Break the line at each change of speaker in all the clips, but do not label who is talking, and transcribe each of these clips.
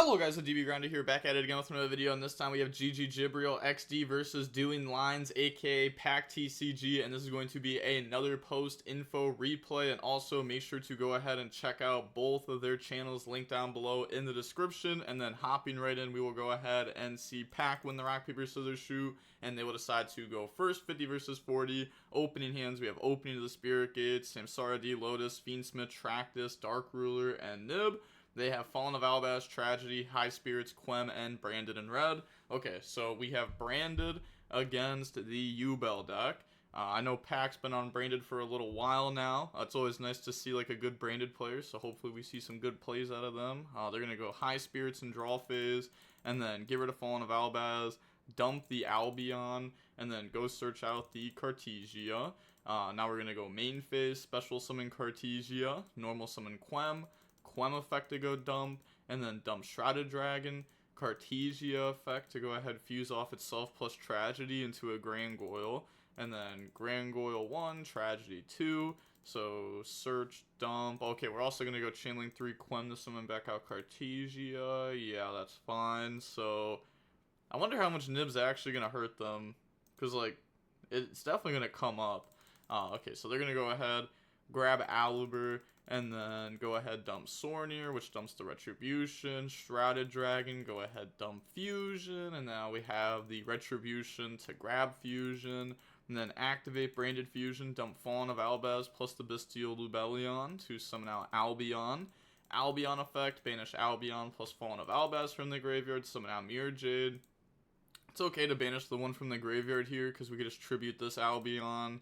Hello guys, it's DB Grinder here, back at it again with another video, and this time we have JibrielXD versus Doing Lines, aka PAK TCG, and this is going to be another post info replay. And also make sure to go ahead and check out both of their channels linked down below in the description. And then hopping right in, we will go ahead and see PAK win the rock paper scissors shoot, and they will decide to go first. 50 versus 40 opening hands. We have Opening of the Spirit Gates, Samsara D, Lotus, Fiendsmith, Tractus, Dark Ruler, and Nib. They have Fallen of Albaz, Tragedy, High Spirits, Quem, and Branded in red. Okay, so we have Branded against the U-Bell deck. I know PAK's been on Branded for a little while now. It's always nice to see like a good Branded player, so hopefully we see some good plays out of them. They're going to go High Spirits in draw phase, and then get rid of Fallen of Albaz, dump the Albion, and then go search out the Cartesia. Now we're going to go main phase, special summon Cartesia, normal summon Quem effect to go dump, and then dump Shrouded Dragon, Cartesia effect to go ahead fuse off itself plus Tragedy into a Grangoyle, and then Grangoyle 1, Tragedy 2, so search, dump. Okay, we're also going to go Channeling 3 Quem to summon back out Cartesia. Yeah, that's fine. So I wonder how much Nib's actually going to hurt them, because like it's definitely going to come up. Okay, so they're going to go ahead, grab Alibur, and then go ahead dump Sornier, which dumps the Retribution. Shrouded Dragon, go ahead dump Fusion, and now we have the Retribution to grab Fusion, and then activate Branded Fusion, dump Fallen of Albaz plus the Bestial Lubellion to summon out Albion. Albion effect, banish Albion plus Fallen of Albaz from the graveyard, summon out Mirror Jade. It's okay to banish the one from the graveyard here, because we could just tribute this Albion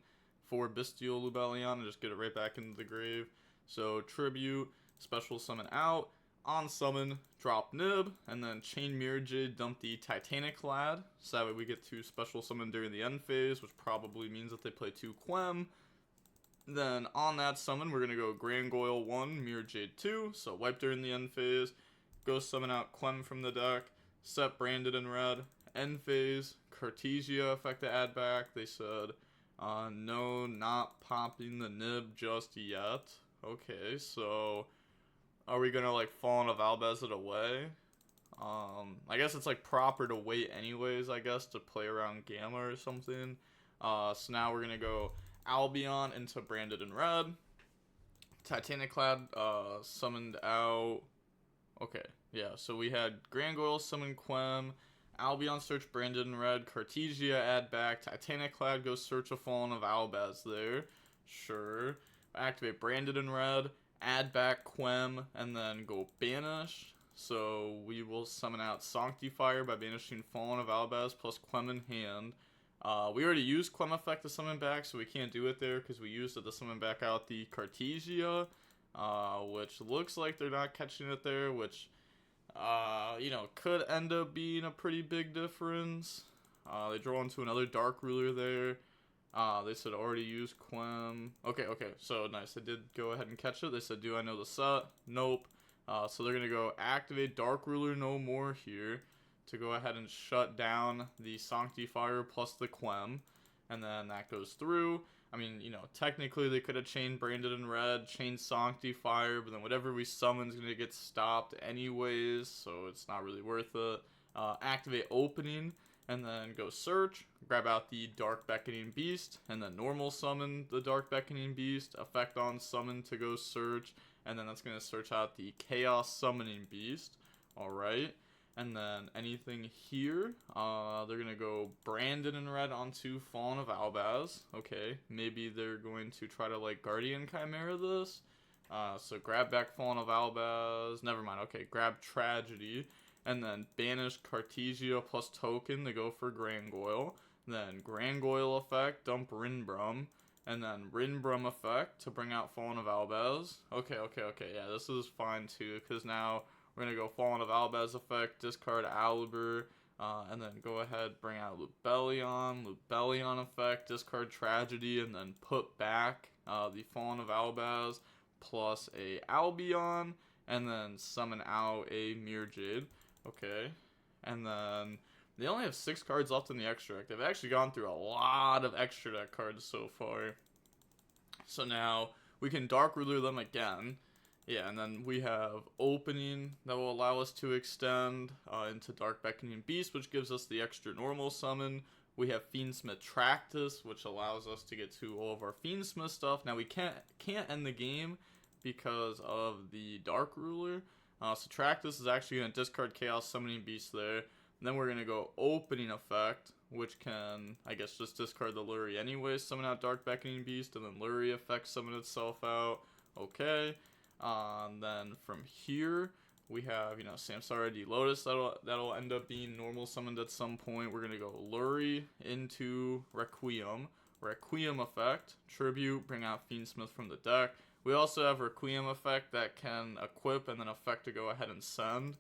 for Bestial Lubellion and just get it right back into the grave. So tribute, special summon out, on summon, drop Nib, and then chain Mirror Jade, dump the Titanic Lad, so that way we get to special summon during the end phase, which probably means that they play 2 Quem. Then on that summon, we're going to go Grangoyle 1, Mirror Jade 2, so wipe during the end phase, go summon out Quem from the deck, set Branded in red, end phase, Cartesia effect to add back. They said, no, not popping the Nib just yet. Okay, so are we gonna like Fallen of Albaz it away? I guess it's like proper to wait anyways, I guess, to play around Gamma or something. So now we're gonna go Albion into Branded in red. Titanic Clad summoned out. Okay, yeah, so we had Grangoyle summon Quem, Albion search Branded in red, Cartesia add back, Titanic Clad goes search a Fallen of Albaz there. Sure. Activate Branded in red, add back Quem, and then go banish. So we will summon out Sanctifier by banishing Fallen of Albaz plus Quem in hand. We already used Quem effect to summon back, so we can't do it there because we used it to summon back out the Cartesia, which looks like they're not catching it there, which you know, could end up being a pretty big difference. They draw into another Dark Ruler there. They said already use Quem. Okay, so nice. They did go ahead and catch it. They said, do I know the set? Nope. So they're going to go activate Dark Ruler no more here to go ahead and shut down the Sanctifier plus the Quem. And then that goes through. I mean, you know, technically they could have chained Branded in red, chained Sanctifier, but then whatever we summon is going to get stopped anyways, so it's not really worth it. Activate Opening, and then go search, grab out the Dark Beckoning Beast, and then normal summon the Dark Beckoning Beast, effect on summon to go search, and then that's going to search out the Chaos Summoning Beast. Alright, and then anything here, they're going to go Branded in red onto Fallen of Albaz. Okay, maybe they're going to try to like Guardian Chimera this. So grab back Fallen of Albaz, never mind, okay, grab Tragedy. And then banish Cartesia plus token to go for Grangoyle. Then Grangoyle effect, dump Rinbrum. And then Rinbrum effect to bring out Fallen of Albaz. Okay, yeah, this is fine too, because now we're going to go Fallen of Albaz effect, discard Alibur, and then go ahead, bring out Lubellion effect, discard Tragedy, and then put back the Fallen of Albaz plus a Albion, and then summon out a Mirror Jade. Okay, and then they only have 6 cards left in the extra deck. They've actually gone through a lot of extra deck cards so far. So now we can Dark Ruler them again, Yeah, and then we have Opening that will allow us to extend into Dark Beckoning Beast, which gives us the extra normal summon. We have Fiendsmith Tractus, which allows us to get to all of our Fiendsmith stuff. Now we can't end the game because of the Dark Ruler. So Tractus is actually going to discard Chaos Summoning Beast there. And then we're going to go Opening Effect, which can, I guess, just discard the Lurie anyway, summon out Dark Beckoning Beast, and then Lurie Effect summon itself out. Okay. Then from here, we have, Samsara D Lotus that'll end up being normal summoned at some point. We're gonna go Lurie into Requiem. Requiem Effect, Tribute, bring out Fiendsmith from the deck. We also have Requiem Effect that can equip and then effect to go ahead and send.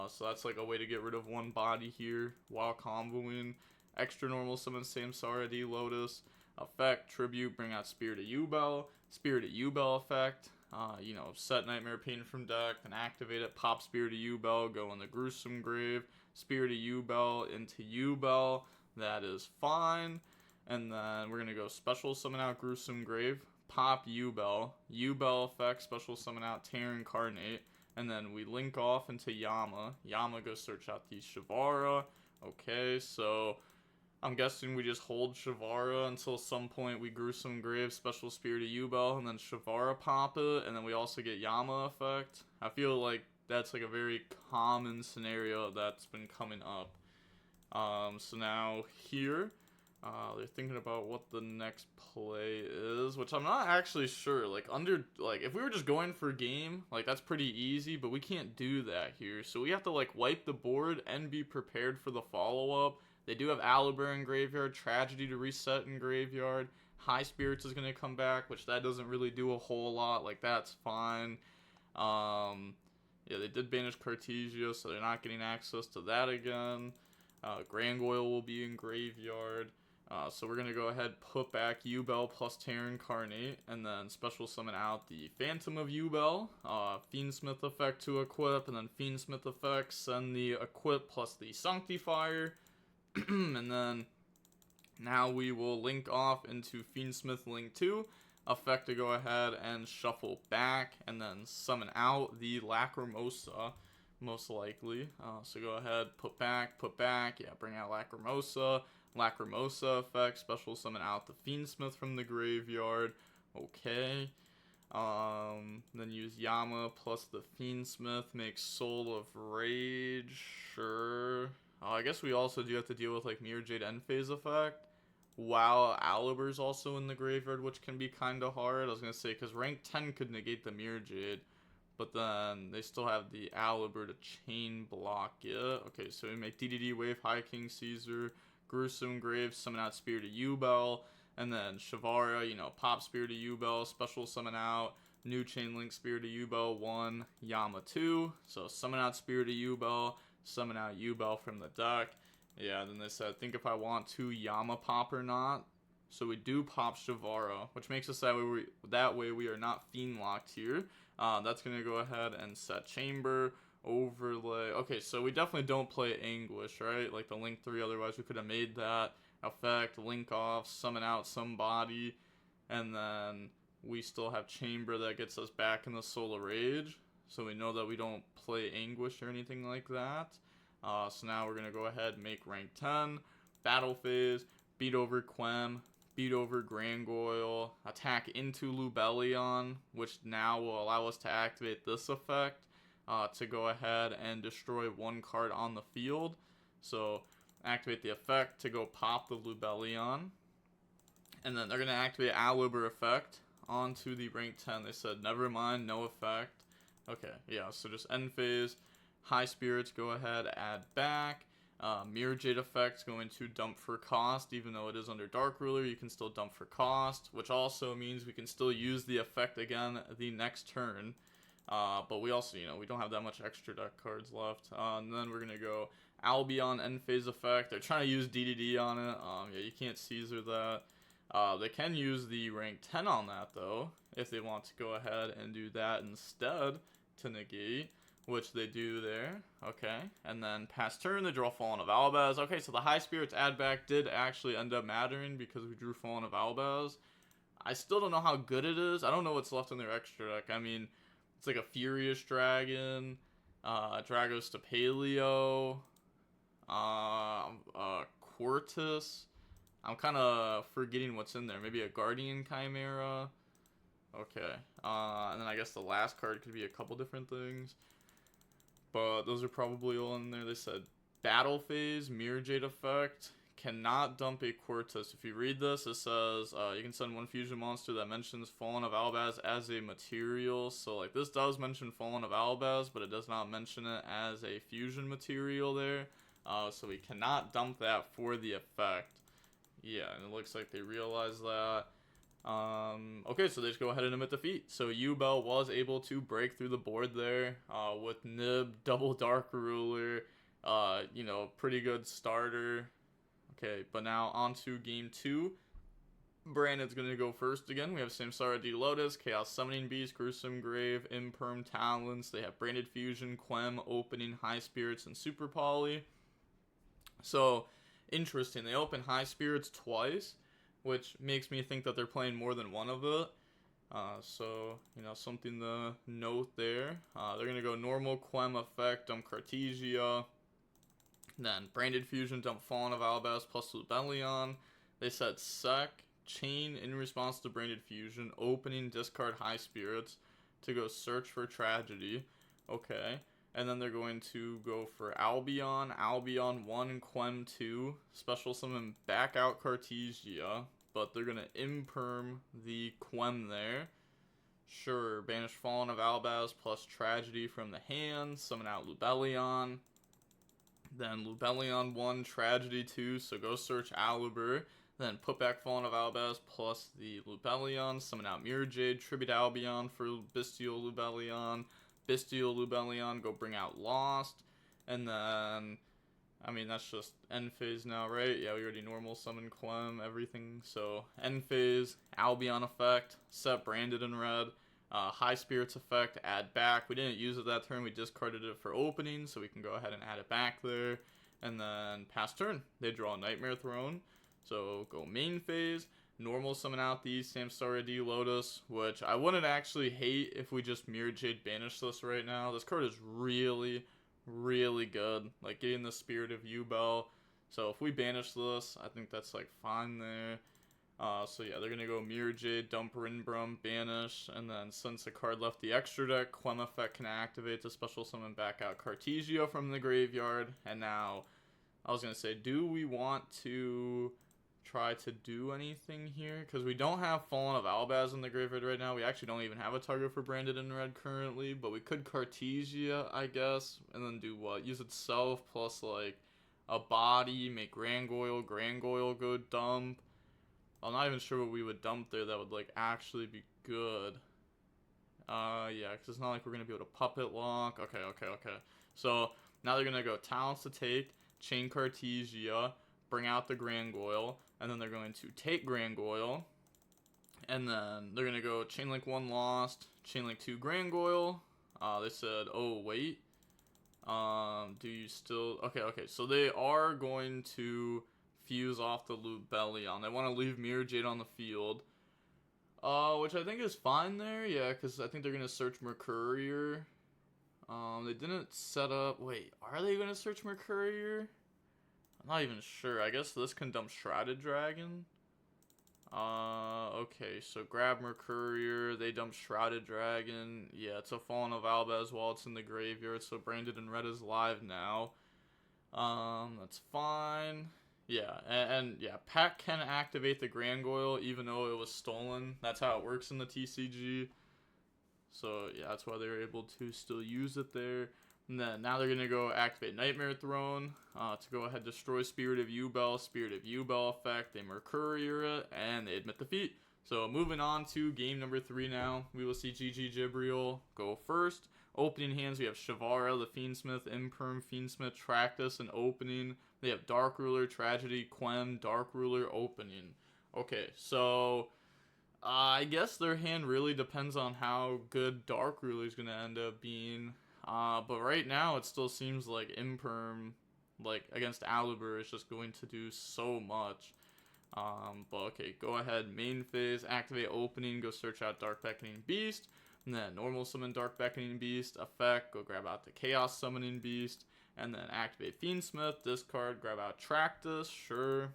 So that's like a way to get rid of one body here while comboing. Extra normal summon Samsara D Lotus. Effect, Tribute, bring out Spirit of Yubel. Spirit of Yubel effect. Set Nightmare Pain from deck, then activate it, pop Spirit of Yubel, go in the Gruesome Grave, Spirit of Yubel into Yubel, that is fine, and then we're going to go special summon out Gruesome Grave, pop Yubel, Yubel effect, special summon out Terra Incarnate, and then we link off into Yama. Yama goes search out the Shavara. Okay, so I'm guessing we just hold Shavara until some point we Gruesome Grave, Special Spirit of Yubel, and then Shavara pop it, and then we also get Yama effect. I feel like that's like a very common scenario that's been coming up. So now here, they're thinking about what the next play is, which I'm not actually sure. Like if we were just going for game, like that's pretty easy, but we can't do that here. So we have to like wipe the board and be prepared for the follow-up. They do have Aliber in Graveyard, Tragedy to reset in Graveyard, High Spirits is going to come back, which that doesn't really do a whole lot, like that's fine. Yeah, they did banish Cartesia, so they're not getting access to that again. Grangoyle will be in Graveyard, so we're going to go ahead, put back Yubel plus Terra Incarnate, and then special summon out the Phantom of Yubel, Fiendsmith effect to equip, and then Fiendsmith effect, send the equip plus the Sanctifier. And then now we will link off into Fiendsmith Link 2, effect to go ahead and shuffle back, and then summon out the Lacrimosa, most likely. So go ahead, put back, yeah, bring out Lacrimosa, effect, special summon out the Fiendsmith from the graveyard, okay. Then use Yama plus the Fiendsmith, make Soul of Rage, sure. I guess we also do have to deal with like Mirror Jade End Phase effect. Wow, Aliber's also in the graveyard, which can be kind of hard. I was going to say, because rank 10 could negate the Mirror Jade, but then they still have the Aliber to chain block it. Okay, so we make DDD Wave, High King Caesar, Gruesome Grave, summon out Spirit of Yubel, and then Shavara, pop Spirit of Yubel, special summon out, new chain link Spirit of Yubel 1, Yama 2, so summon out Spirit of Yubel, summon out Yubel from the deck. Yeah, then they said, think if I want to Yama pop or not. So we do pop Shavara, which makes us that way we are not fiend locked here. That's going to go ahead and set Chamber, overlay. Okay, so we definitely don't play Anguish, right? Like the Link 3, otherwise we could have made that effect, link off, summon out somebody, and then we still have Chamber that gets us back in the Solar Rage. So we know that we don't play Anguish or anything like that. So now we're going to go ahead and make rank 10, battle phase, beat over Quem, beat over Grangoyle, attack into Lubellion, which now will allow us to activate this effect to go ahead and destroy one card on the field. So activate the effect to go pop the Lubellion. And then they're going to activate Aliber effect onto the rank 10. They said, never mind, no effect. Okay, yeah, so just end phase. High Spirits, go ahead, add back. Mirror Jade effect's going to dump for cost, even though it is under Dark Ruler, you can still dump for cost, which also means we can still use the effect again the next turn. But we also, we don't have that much extra deck cards left. And then we're going to go Albion end phase effect. They're trying to use DDD on it. Yeah, you can't Caesar that. They can use the rank 10 on that, though, if they want to go ahead and do that instead to negate, which they do there. Okay, and then past turn, they draw Fallen of Albaz. Okay, so the High Spirits add back did actually end up mattering because we drew Fallen of Albaz. I still don't know how good it is. I don't know what's left in their extra deck. I mean, It's like a Furious Dragon, Dragos to Paleo, Quartus. I'm kind of forgetting what's in there. Maybe a Guardian Chimera. Okay. And then I guess the last card could be a couple different things. But those are probably all in there. They said Battle Phase, Mirror Jade Effect, cannot dump a Quartus. If you read this, it says you can send one fusion monster that mentions Fallen of Albaz as a material. So like this does mention Fallen of Albaz, but it does not mention it as a fusion material there. So we cannot dump that for the effect. Yeah, and it looks like they realized that. Okay, so they just go ahead and admit defeat. So Yubel was able to break through the board there with Nib, double Dark Ruler, you know, pretty good starter. Okay, but now on to game 2. Brandon's going to go first again. We have Samsara D Lotus, Chaos Summoning Beast, Gruesome Grave, Imperm Talents. They have Branded Fusion, Quem, Opening, High Spirits, and Super Poly. So, interesting. They open High Spirits twice, which makes me think that they're playing more than one of it. So, you know, something to note there. They're going to go normal Quem effect, dump Cartesia. Then Branded Fusion, dump Fallen of Albaz plus Lubellion. They said Sec, Chain in response to Branded Fusion, opening, discard High Spirits to go search for Tragedy. Okay. And then they're going to go for Albion, Albion 1, Quem 2, special summon back out Cartesia, but they're going to imperm the Quem there. Sure, banish Fallen of Albaz plus Tragedy from the hand, summon out Lubellion. Then Lubellion 1, Tragedy 2, so go search Alibur. Then put back Fallen of Albaz plus the Lubellion, summon out Mirror Jade, tribute Albion for Bestial Lubellion. Bestial Lubellion, go bring out Lost. And then, I mean, that's just end phase now, right? Yeah, we already normal summon Quem, everything. So, end phase, Albion effect, set Branded in red. High Spirits effect, add back. We didn't use it that turn, we discarded it for opening, so we can go ahead and add it back there. And then, pass turn, they draw Nightmare Throne. So, go main phase. Normal summon out the Samsara D Lotus, which I wouldn't actually hate if we just Mirror Jade banish this right now. This card is really, really good. Like, getting the Spirit of Yubel. So, if we banish this, I think that's, like, fine there. So, yeah, they're going to go Mirror Jade, dump Rinbrum, banish, and then since the card left the extra deck, Quem effect can activate to special summon back out Cartesia from the graveyard. And now, I was going to say, do we want to try to do anything here? Because we don't have Fallen of Albaz in the graveyard right now. We actually don't even have a target for Branded in red currently, but we could Cartesia, I guess, and then do what? Use itself plus like a body, make Grangoyle go dump. I'm not even sure what we would dump there that would like actually be good. Yeah, because it's not like we're gonna be able to puppet lock. Okay. So now they're gonna go Talents to take, chain Cartesia, bring out the Grangoyle, and then they're going to take Grangoyle, and then they're going to go Chainlink 1 Lost, Chainlink 2 Grangoyle. They said, oh, wait. Do you still... Okay, so they are going to fuse off the Lubellion. They want to leave Mirror Jade on the field, which I think is fine there, yeah, because I think they're going to search Mercurier. They didn't set up... Wait, are they going to search Mercurier? I'm not even sure. I guess this can dump Shrouded Dragon. Okay, so grab Mercurier. They dump Shrouded Dragon. Yeah, it's a Fallen of Albaz while it's in the graveyard, so Branded in red is live now. That's fine. Yeah, and yeah, PAK can activate the Grangoyle even though it was stolen. That's how it works in the TCG. So yeah, that's why they were able to still use it there. And then now they're going to go activate Nightmare Throne to go ahead destroy Spirit of Yubel. Spirit of Yubel effect. They Mercurier it, and they admit defeat. So moving on to game number 3 now. We will see Jibriel go first. Opening hands, we have Shavara, the Fiendsmith, Imperm, Fiendsmith, Tractus, and opening. They have Dark Ruler, Tragedy, Quem, Dark Ruler, opening. Okay, so I guess their hand really depends on how good Dark Ruler is going to end up being. But right now it still seems like Imperm, like against Alibur, is just going to do so much. But okay, go ahead, main phase, activate opening, go search out Dark Beckoning Beast, And then normal summon Dark Beckoning Beast effect, go grab out the Chaos Summoning Beast, and then activate Fiendsmith, discard, grab out Tractus, sure.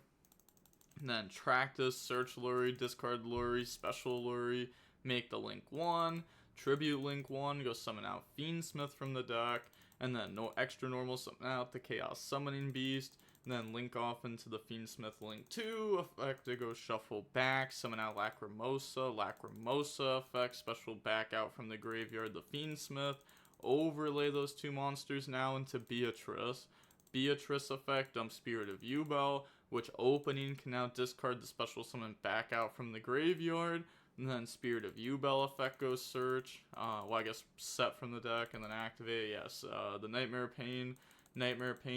And then Tractus, search Lurry, discard Lurry, special Lurry, make the Link 1, tribute Link 1, go summon out Fiendsmith from the deck, and then no extra normal summon out the Chaos Summoning Beast, and then link off into the Fiendsmith Link 2 effect to go shuffle back, summon out Lacrimosa effect, special back out from the graveyard the Fiendsmith, overlay those two monsters now into Beatrice effect, dump Spirit of Yubel, which opening can now discard the special summon back out from the graveyard, and then Spirit of Yubel effect goes search, well I guess set from the deck, and then activate, yes, the Nightmare Pain,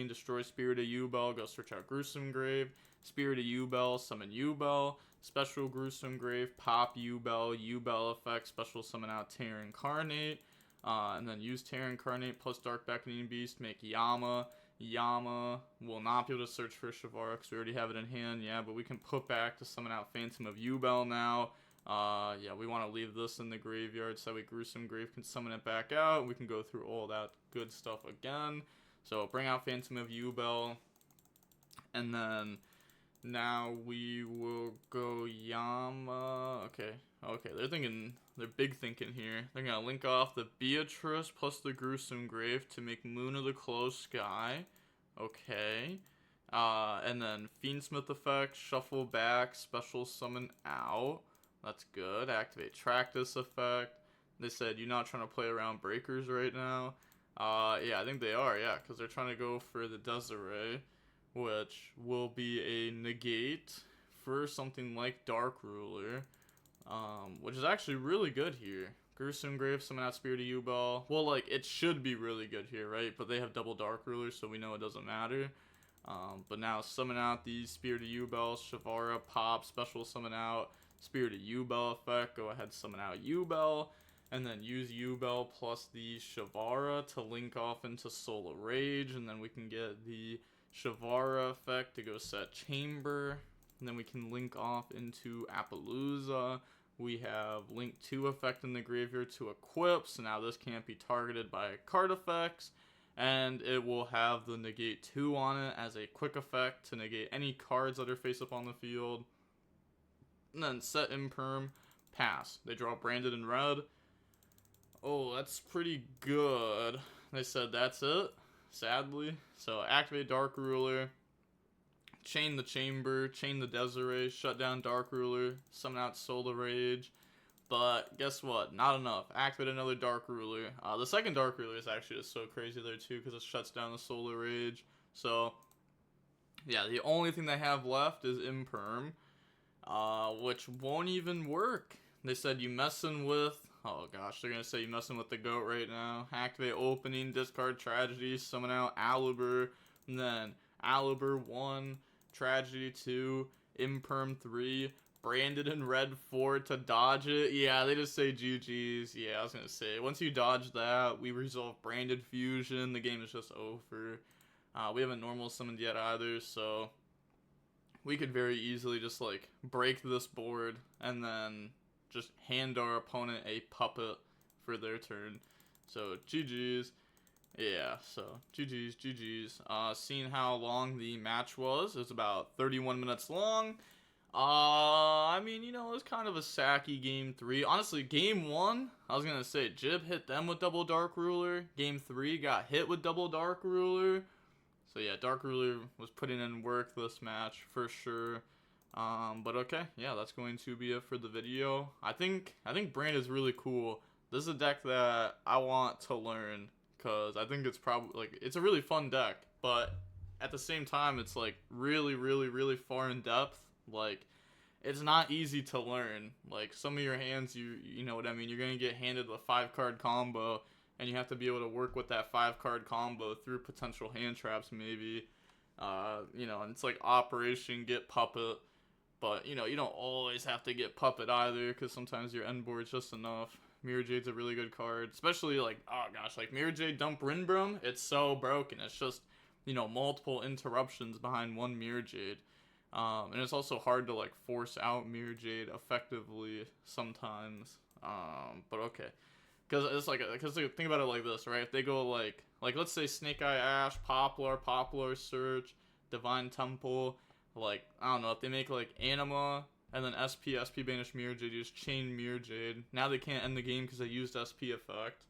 destroy Spirit of Yubel, go search out Gruesome Grave, Spirit of Yubel, summon Yubel, special Gruesome Grave, pop Yubel effect, special summon out Terra Incarnate, and then use Terra Incarnate plus Dark Beckoning Beast, make Yama will not be able to search for Shavara because we already have it in hand, yeah, but we can put back to summon out Phantom of Yubel now. Yeah, we want to leave this in the graveyard so that we Gruesome Grave can summon it back out. We can go through all that good stuff again. So bring out Phantom of Yubel, and then now we will go Yama. Okay, they're big thinking here. They're gonna link off the Beatrice plus the Gruesome Grave to make Moon of the Closed Sky. Okay. And then Fiendsmith effect, shuffle back, special summon out. That's good. Activate Tractus effect. They said you're not trying to play around breakers right now. Yeah, I think they are, yeah, because they're trying to go for the Desiree, which will be a negate for something like Dark Ruler, which is actually really good here. Gruesome Grave, summon out Spirit of Yubel. Well, like, it should be really good here, right? But they have double Dark Ruler, so we know it doesn't matter. But now summon out these Spirit of Yubel, Shavara, pop, special summon out Spirit of Yubel effect, go ahead summon out Yubel, and then use Yubel plus the Shavara to link off into Solar Rage, and then we can get the Shavara effect to go set Chamber, and then we can link off into Appaloosa. We have Link 2 effect in the graveyard to equip, so now this can't be targeted by card effects, and it will have the negate 2 on it as a quick effect to negate any cards that are face up on the field. And then set Imperm, pass. They draw Branded in red. Oh, that's pretty good. They said that's it, sadly. So activate Dark Ruler, chain the Chamber, chain the Desiree, shut down Dark Ruler, summon out Solar Rage. But guess what? Not enough. Activate another Dark Ruler. The second Dark Ruler is actually just so crazy there too because it shuts down the Solar Rage. So yeah, the only thing they have left is Imperm, which won't even work. They said you messing with, oh gosh, they're gonna say you messing with the goat right now. Activate opening, discard Tragedy, summon out Alibur, and then Alibur 1, Tragedy 2, Imperm 3, Branded in red 4 to dodge it. Yeah, they just say GG's. Yeah, I was gonna say, once you dodge that, we resolve Branded Fusion, the game is just over. We haven't normal summoned yet either, so we could very easily just like break this board and then just hand our opponent a puppet for their turn. So GG's. Yeah, so GG's. Seeing how long the match was, it was about 31 minutes long. I mean, you know, it was kind of a sacky game 3. Honestly, game 1, I was gonna say Jib hit them with double Dark Ruler. Game 3 got hit with double Dark Ruler. So yeah, Dark Ruler was putting in work this match for sure. But okay, yeah, that's going to be it for the video. I think Brand is really cool. This is a deck that I want to learn because I think it's probably like it's a really fun deck, but at the same time it's like really far in depth. Like it's not easy to learn. Like some of your hands, you know what I mean, you're gonna get handed a 5-card combo and you have to be able to work with that 5-card combo through potential hand traps maybe. You know, and it's like Operation Get Puppet. But, you know, you don't always have to get Puppet either, because sometimes your end board's just enough. Mirror Jade's a really good card. Especially, like, oh gosh, like Mirror Jade Dump Rinbrum, it's so broken. It's just, you know, multiple interruptions behind one Mirror Jade. And it's also hard to, like, force out Mirror Jade effectively sometimes. But okay. Because it's like, because think about it like this, right? If they go like let's say Snake Eye Ash, Poplar Search, Divine Temple, like I don't know, if they make like Anima and then SP banish Mirror Jade, you just chain Mirror Jade. Now they can't end the game because they used SP effect.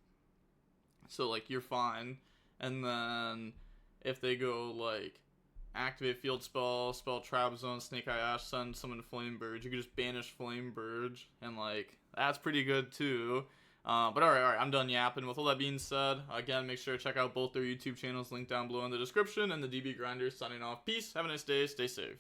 So like you're fine. And then if they go like activate field spell trap zone, Snake Eye Ash, send summon Flame Burge, you can just banish Flame Burge, and like that's pretty good too. But alright, I'm done yapping. With all that being said, again, make sure to check out both their YouTube channels, linked down below in the description, and the DB Grinder signing off. Peace, have a nice day, stay safe.